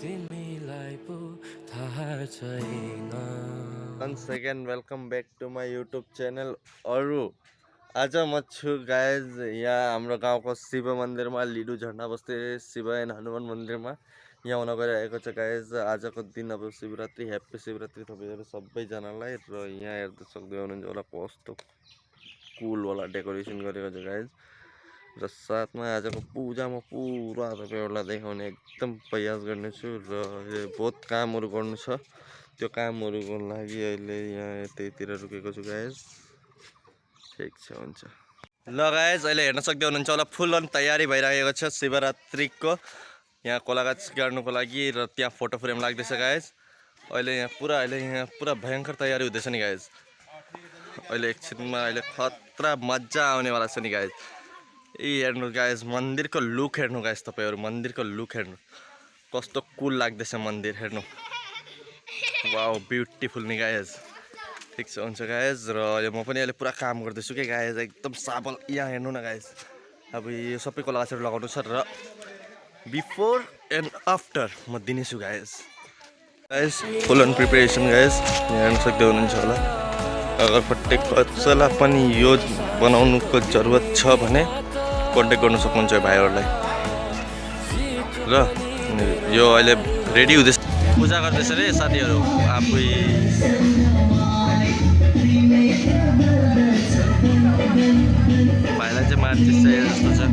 Once again, welcome back to my YouTube channel. अरू आज म छु गाइज यहाँ हाम्रो गाउँको शिव मन्दिरमा लिडु झन्डा बस्दै शिव एन्ड हनुमान मन्दिरमा यहाँ हुन गइरहेको छ गाइज। आजको दिन अब शिवरात्रि, ह्याप्पी शिवरात्रि तपाईहरु सबैजनालाई। र यहाँ हेर्न सक्दै हुनुहुन्छ होला कस्तो कुल वाला डेकोरेसन गरेको छ गाइज। र साथमा आजको पूजामा पुरा तपाईहरुलाई देखाउने एकदम प्रयास गर्नेछु। र बहुत कामहरु गर्नु छ, त्यो कामहरुको लागि अहिले यहाँ यतैतिर रुकेको छु गाइज। ठीक छ, हुन्छ। ल गाइज अहिले हेर्न सक्दै हुनुहुन्छ होला फुल अन तयारी भइरहेको छ शिवरात्रिको। यहाँ कोलागाछ गाड्नुको लागि र त्यहाँ फोटो फ्रेम लाग्दैछ गाइज। अहिले यहाँ पुरा भयंकर तयारी हुँदैछ नि गाइज। अहिले एकछिनमा अहिले खतरा मजा आउनेवाला छ नि गाइज। यी हेर्नु गाइज, मन्दिरको लुक हेर्नु गाइज, तपाईहरु मन्दिरको लुक हेर्नु कस्तो कुल लाग्दैछ मन्दिर हेर्नु। वाओ ब्युटिफुल नि गाइज। ठीक छ, हुन्छ गाइज। र म पनि अहिले पुरा काम गर्दैछु के गाइज, एकदम साबल। यहाँ हेर्नु न गाइज, अब यो सबै कोलागाछहरु लगाउनु छ र बिफोर एन्ड आफ्टर म दिनेछु guys. Guys full on preparation guys, यहाँ हेर्न सक्दै हुनुहुन्छ होला। अगर प्रत्येक कसैलाई पनि यो बनाउनुको जरुरत छ भने कन्ट्याक्ट गर्न सक्नुहुन्छ भाइहरुलाई। र यो अहिले रेडी हुँदैछ, पूजा गर्दैछ रे साथीहरु। आफै भाइलाई चाहिँ मार्चिस चाहिए जस्तो छ।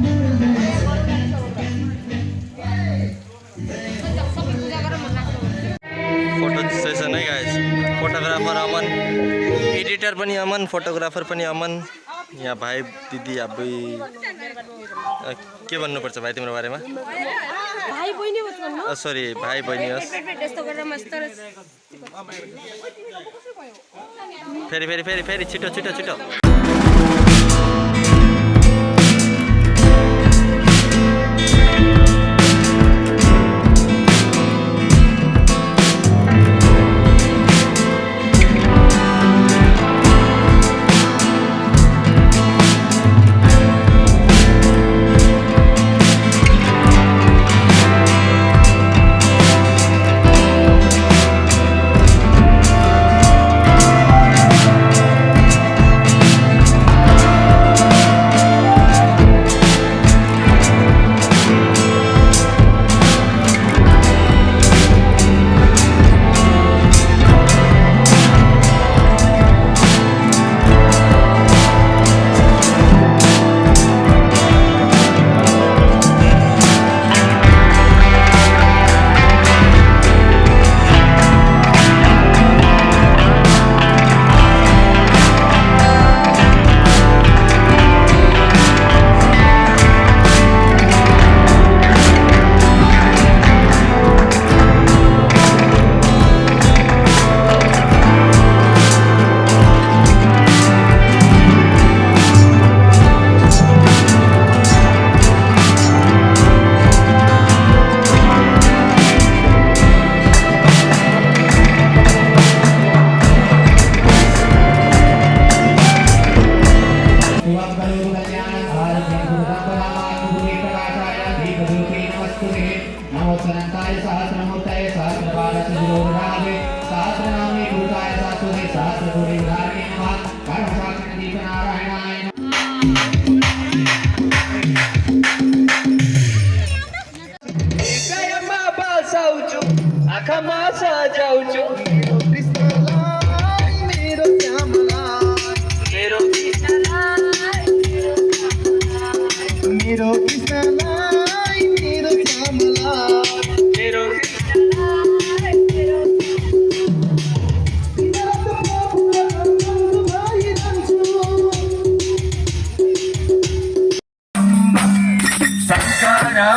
फोटो सेसन है गाइस। फोटोग्राफर अमन, एडिटर पनि अमन, फोटोग्राफर पनि अमन। यहाँ भाइ दिदी आबै के भन्नुपर्छ भाइ तिम्रो बारेमा? भाइ बहिनी होस् भन्नु। सरी भाइ बहिनी होस्। फेरि छिटो।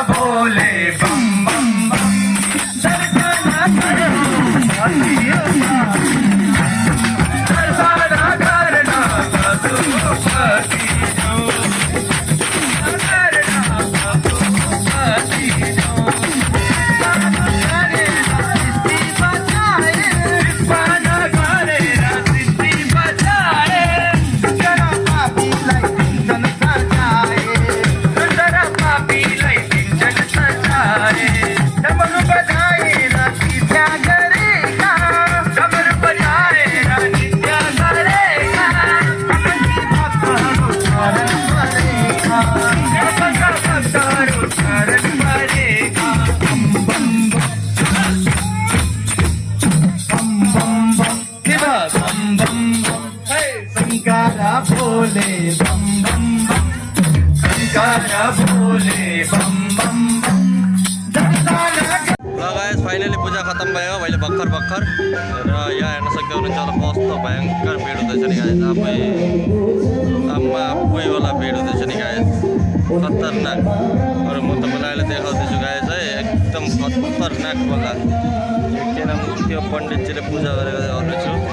बोले bomb bomb bomb, Bhole bomb bomb bomb Shankar Bhole bomb bomb bomb ल गाइस फाइनली पूजा खत्म भयो मैले भर्खर र यहाँ हेर्न सक्दै हुनुहुन्छ होला कस्तो भयङ्कर भिड हुँदैछ नि गाइस आम्मा पुगेवाला भिड हुँदैछ नि गाइस खतरनाक अरू म तपाईँलाई अहिले देखाउँदैछु गाइस है एकदम खतरनाक वाला किन त्यो पण्डितजीले पूजा गरेको गर्दैछु